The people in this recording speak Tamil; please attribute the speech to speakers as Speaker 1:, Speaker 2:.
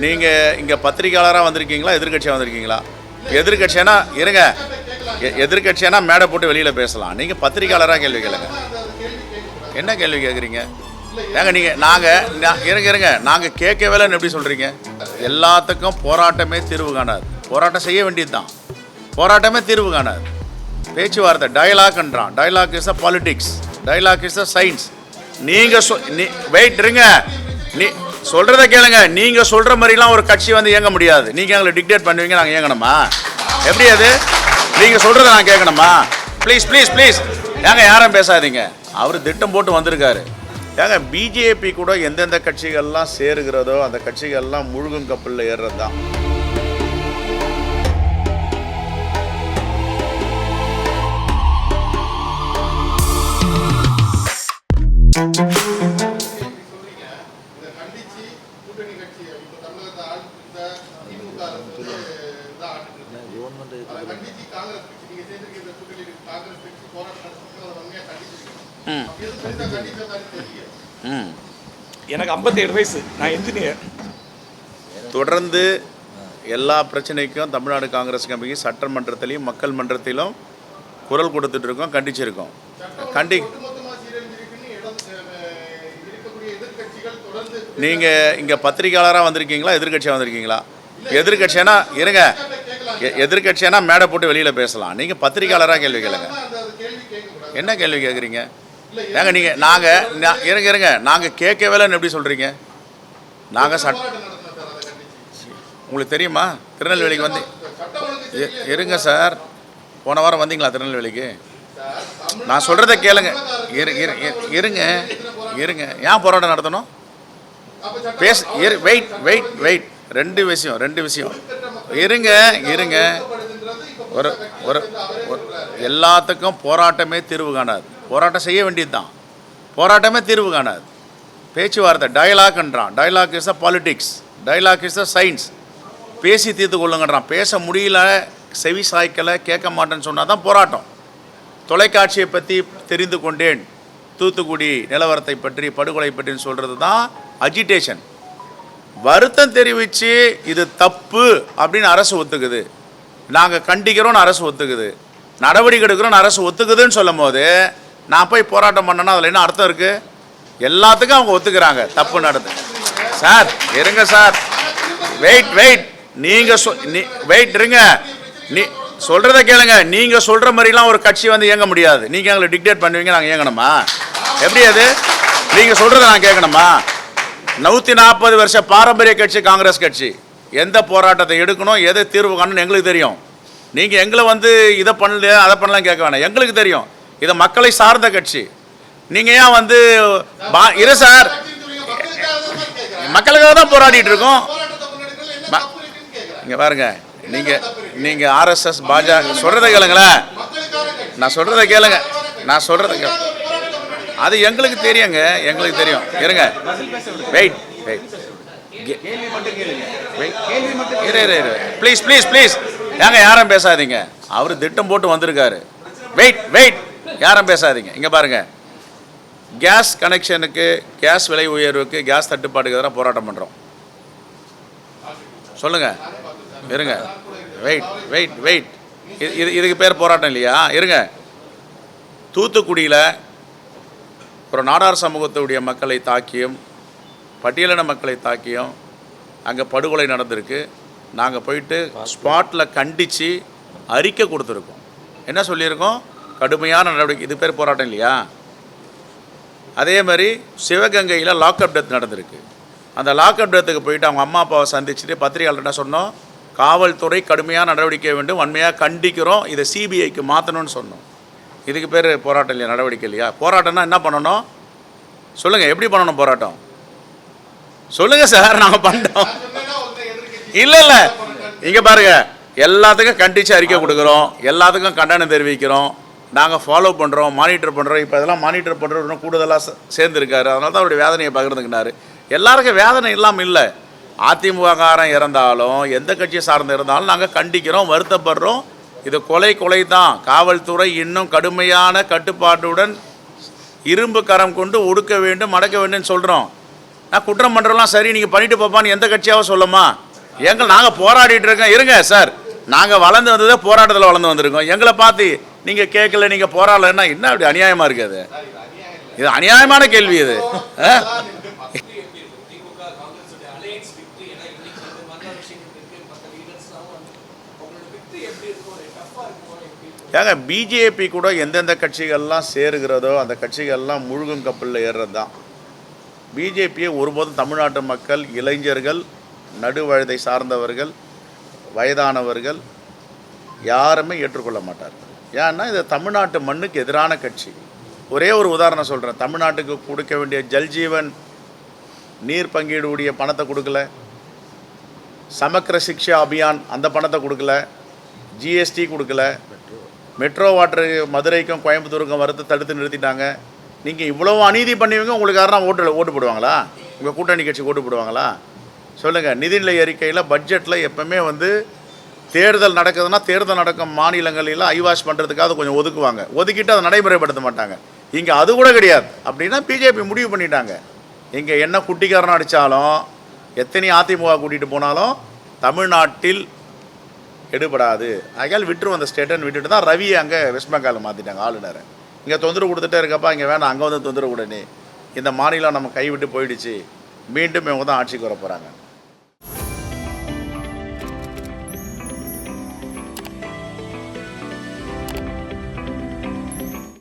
Speaker 1: நீங்கள் இங்கே பத்திரிக்கையாளராக வந்திருக்கீங்களா, எதிர்கட்சியாக வந்திருக்கீங்களா? எதிர்கட்சியானா இருங்க, எதிர்கட்சியானா மேடை போட்டு வெளியில் பேசலாம். நீங்கள் பத்திரிக்கையாளராக கேள்வி கேளுங்க. என்ன கேள்வி கேட்குறீங்க? ஏங்க நீங்கள் இருங்க நாங்கள் கேட்கவேலன்னு எப்படி சொல்கிறீங்க? எல்லாத்துக்கும் போராட்டமே தீர்வு காணாது. போராட்டம் செய்ய வேண்டியது தான், போராட்டமே தீர்வு காணாது. பேச்சுவார்த்தை டயலாக்ன்றான். Dialogue is a politics, dialogue is a science. நீங்கள் வெயிட் இருங்க, நீ சொல்கிறத கேளுங்க. நீங்கள் சொல்கிற மாதிரிலாம் ஒரு கட்சி வந்து இயங்க முடியாது. நீங்கள் எங்களை டிக்டேட் பண்ணுவீங்க, நாங்கள் இயங்கணுமா? எப்படி அது? நீங்கள் சொல்கிறத நான் கேட்கணுமா? ப்ளீஸ் ப்ளீஸ் ப்ளீஸ் ஏங்க யாரும் பேசாதீங்க. அவர் திட்டம் போட்டு வந்திருக்காரு. ஏங்க பிஜேபி கூட எந்தெந்த கட்சிகள்லாம் சேருகிறதோ அந்த கட்சிகள்லாம் முழுகும் கப்பலில் ஏறுறது தான்.
Speaker 2: எனக்கு 57 வயசு, நான் இன்ஜினியர்.
Speaker 1: தொடர்ந்து எல்லா பிரச்சனைக்கும் தமிழ்நாடு காங்கிரஸ் கமிட்டி சட்டமன்றத்திலையும் மக்கள் மன்றத்திலும் குரல் கொடுத்துட்டு இருக்கோம், கண்டிச்சிருக்கோம். நீங்கள் இங்கே பத்திரிக்கையாளராக வந்திருக்கீங்களா, எதிர்கட்சியாக வந்திருக்கீங்களா? எதிர்கட்சியானா இருங்க, எதிர்கட்சியானா மேடை போட்டு வெளியில் பேசலாம். நீங்கள் பத்திரிக்கையாளராக கேள்வி கேளுங்க. என்ன கேள்வி கேட்குறீங்க? ஏங்க இருங்க நாங்கள் கேட்கவேலன்னு எப்படி சொல்கிறீங்க? நாங்கள் உங்களுக்கு தெரியுமா? திருநெல்வேலிக்கு வந்து இருங்க சார், போன வாரம் வந்தீங்களா திருநெல்வேலிக்கு? நான் சொல்கிறத கேளுங்க. இருங்க ஏன் போராட்டம் நடத்தணும்? வெயிட் ரெண்டு விஷயம். இருங்க ஒரு எல்லாத்துக்கும் போராட்டமே தீர்வு காணாது. போராட்டம் செய்ய வேண்டியது தான், போராட்டமே தீர்வு காணாது. பேச்சுவார்த்தை டயலாக்ன்றான். Dialogue is a politics, dialogue is a science. பேசி தீர்த்து கொள்ளுங்கன்றான். பேச முடியல, செவி சாய்க்கலை, கேட்க மாட்டேன்னு சொன்னால் தான் போராட்டம். தொலைக்காட்சியை பற்றி தெரிந்து கொண்டேன், தூத்துக்குடி நிலவரத்தை பற்றி, படுகொலை பற்றின்னு சொல்கிறது தான் அஜிடேஷன். வருத்தம் தெரிவித்து இது தப்பு அப்படின்னு அரசு ஒத்துக்குது, நாங்கள் கண்டிக்கிறோன்னு அரசு ஒத்துக்குது, நடவடிக்கை எடுக்கிறோன்னு அரசு ஒத்துக்குதுன்னு சொல்லும் போது நான் போய் போராட்டம் பண்ணேன்னா அதில் என்ன அர்த்தம் இருக்குது? எல்லாத்துக்கும் அவங்க ஒத்துக்கிறாங்க தப்பு நடந்து. சார் இருங்க சார், வெயிட் நீங்கள் இருங்க, நீ சொல்கிறத கேளுங்க. நீங்கள் சொல்கிற மாதிரிலாம் ஒரு கட்சி வந்து இயங்க முடியாது. நீங்கள் எங்களை டிக்டேட் பண்ணுவீங்க, நாங்கள் இயங்கணுமா? எப்படி அது? நீங்கள் சொல்கிறத நான் கேட்கணுமா? 140 வருஷ பாரம்பரிய கட்சி காங்கிரஸ் கட்சி. எந்த போராட்டத்தை எடுக்கணும், எதை தீர்வு காணணும்னு எங்களுக்கு தெரியும். நீங்கள் எங்களை வந்து இதை பண்ணல அதை பண்ணலாம் கேட்க வேணாம், எங்களுக்கு தெரியும். இது மக்களை சார்ந்த கட்சி. நீங்கள் ஏன் வந்து இரு சார், மக்களுக்காக தான் போராடிட்டு இருக்கோம். இங்கே பாருங்க, நீங்கள் ஆர்எஸ்எஸ் பாஜக சொல்கிறத கேளுங்களேன். நான் சொல்கிறத கேளுங்க, அது எங்களுக்கு தெரியுங்க, எங்களுக்கு தெரியும். இருங்க வெயிட் ப்ளீஸ் ஏங்க யாரும் பேசாதீங்க. அவர் திட்டம் போட்டு வந்திருக்காரு. வெயிட் யாரும் பேசாதீங்க. இங்கே பாருங்க, கேஸ் கனெக்ஷனுக்கு, கேஸ் விலை உயர்வுக்கு, கேஸ் தட்டுப்பாட்டுக்கு எதிராக போராட்டம் பண்ணுறோம். சொல்லுங்க. இருங்க வெயிட் இதுக்கு பேர் போராட்டம் இல்லையா? இருங்க, தூத்துக்குடியில் ஒரு நாடார் சமூகத்துடைய மக்களை தாக்கியும் பட்டியலின மக்களை தாக்கியும் அங்கே படுகொலை நடந்திருக்கு. நாங்கள் போயிட்டு ஸ்பாட்டில் கண்டித்து அறிக்கை கொடுத்துருக்கோம். என்ன சொல்லியிருக்கோம்? கடுமையான நடவடிக்கை. இது பேர் போராட்டம் இல்லையா? அதே மாதிரி சிவகங்கையில் லாக்அப் டெத் நடந்திருக்கு. அந்த லாக்அப் டெத்துக்கு போயிட்டு அவங்க அம்மா அப்பாவை சந்திச்சுட்டு பத்திரிகையாளர்கிட்ட சொன்னோம், காவல்துறை கடுமையான நடவடிக்கை வேண்டும், வன்மையாக கண்டிக்கிறோம், இதை சிபிஐக்கு மாற்றணும்னு சொன்னோம். இதுக்கு பேர் போராட்டம் இல்லையா, நடவடிக்கை இல்லையா? போராட்டம்னா என்ன பண்ணணும் சொல்லுங்கள், எப்படி பண்ணணும் போராட்டம் சொல்லுங்கள் சார். நாங்கள் பண்ணிட்டோம். இல்லை இங்கே பாருங்கள், எல்லாத்துக்கும் கண்டித்து அறிக்கை கொடுக்குறோம், எல்லாத்துக்கும் கண்டனம் தெரிவிக்கிறோம், நாங்கள் ஃபாலோ பண்ணுறோம், மானிட்டர் பண்ணுறோம். இப்போ இதெல்லாம் மானிட்டர் பண்ணுறோம், இன்னும் கூடுதலாக சேர்ந்துருக்காரு. அதனால தான் அவருடைய வேதனையை பகிர்ந்துக்கினார். எல்லாருக்கும் வேதனை இல்லாமல் இல்லை. அதிமுககாரன் இறந்தாலும் எந்த கட்சியை சார்ந்து இருந்தாலும் நாங்கள் கண்டிக்கிறோம், வருத்தப்படுறோம். இது கொலை தான். காவல்துறை இன்னும் கடுமையான கட்டுப்பாட்டுடன் இரும்பு கரம் கொண்டு ஒடுக்க வேண்டும், அடக்க வேண்டும்னு சொல்கிறோம். நான் குற்றம் பண்ணுறலாம் சரி நீங்கள் பண்ணிட்டு போப்பான்னு எந்த கட்சியாவது சொல்லுமா? நாங்கள் போராடிட்டு இருக்கோம். இருங்க சார், நாங்கள் வளர்ந்து வந்ததே போராட்டத்தில் வளர்ந்து வந்திருக்கோம். எங்களை பார்த்து நீங்கள் கேட்கல, நீங்கள் போராடலைன்னா என்ன அப்படி அநியாயமாக இருக்குது? இது அநியாயமான கேள்வி இது. ஏங்க பிஜேபி கூட எந்தெந்த கட்சிகள்லாம் சேருகிறதோ அந்த கட்சிகள்லாம் முழுகும் கப்பலில் ஏறுறது தான். பிஜேபியை ஒருபோதும் தமிழ்நாட்டு மக்கள், இளைஞர்கள், நடுவயதை சார்ந்தவர்கள், வயதானவர்கள் யாருமே ஏற்றுக்கொள்ள மாட்டார். ஏன்னா இது தமிழ்நாட்டு மண்ணுக்கு எதிரான கட்சி. ஒரே ஒரு உதாரணம் சொல்கிறேன். தமிழ்நாட்டுக்கு கொடுக்க வேண்டிய ஜல்ஜீவன் நீர் பங்கீடுடைய பணத்தை கொடுக்கல, சமக்கிர சிக்ஷா அபியான் அந்த பணத்தை கொடுக்கல, ஜிஎஸ்டி கொடுக்கல, மெட்ரோ வாட்டர் மதுரைக்கும் கோயம்புத்தூருக்கும் வரத்து தடுத்து நிறுத்திட்டாங்க. நீங்கள் இவ்வளோ அநீதி பண்ணுவீங்க, உங்களுக்கு யாரும் ஓட்டு போடுவாங்களா? உங்கள் கூட்டணி கட்சி ஓட்டு போடுவாங்களா? சொல்லுங்கள். நிதிநிலை அறிக்கையில் பட்ஜெட்டில் எப்போவுமே தேர்தல் நடக்குதுன்னா தேர்தல் நடக்கும் மாநிலங்களில் ஐவாஷ் பண்ணுறதுக்காக கொஞ்சம் ஒதுக்குவாங்க. ஒதுக்கிட்டு அதை நடைமுறைப்படுத்த மாட்டாங்க. இங்கே அது கூட கிடையாது. அப்படின்னா பிஜேபி முடிவு பண்ணிட்டாங்க, இங்கே என்ன குட்டிக்காரன் அடித்தாலும், எத்தனை அதிமுக கூட்டிகிட்டு போனாலும் தமிழ்நாட்டில் எடுபடாது. ஆகையால் விட்டுருவோம் அந்த ஸ்டேட்டுன்னு விட்டுட்டு தான் ரவியை அங்கே வெஸ்ட் பெங்காலில் மாற்றிட்டாங்க ஆளுநரை. இங்கே தொந்தரவு கொடுத்துட்டே இருக்கப்பா, இங்கே வேணாம், அங்கே தொந்தரவு கொடுனே. இந்த மாநிலம் நம்ம கைவிட்டு போயிடுச்சு, மீண்டும் இவங்க தான் ஆட்சிக்கு வர போகிறாங்க.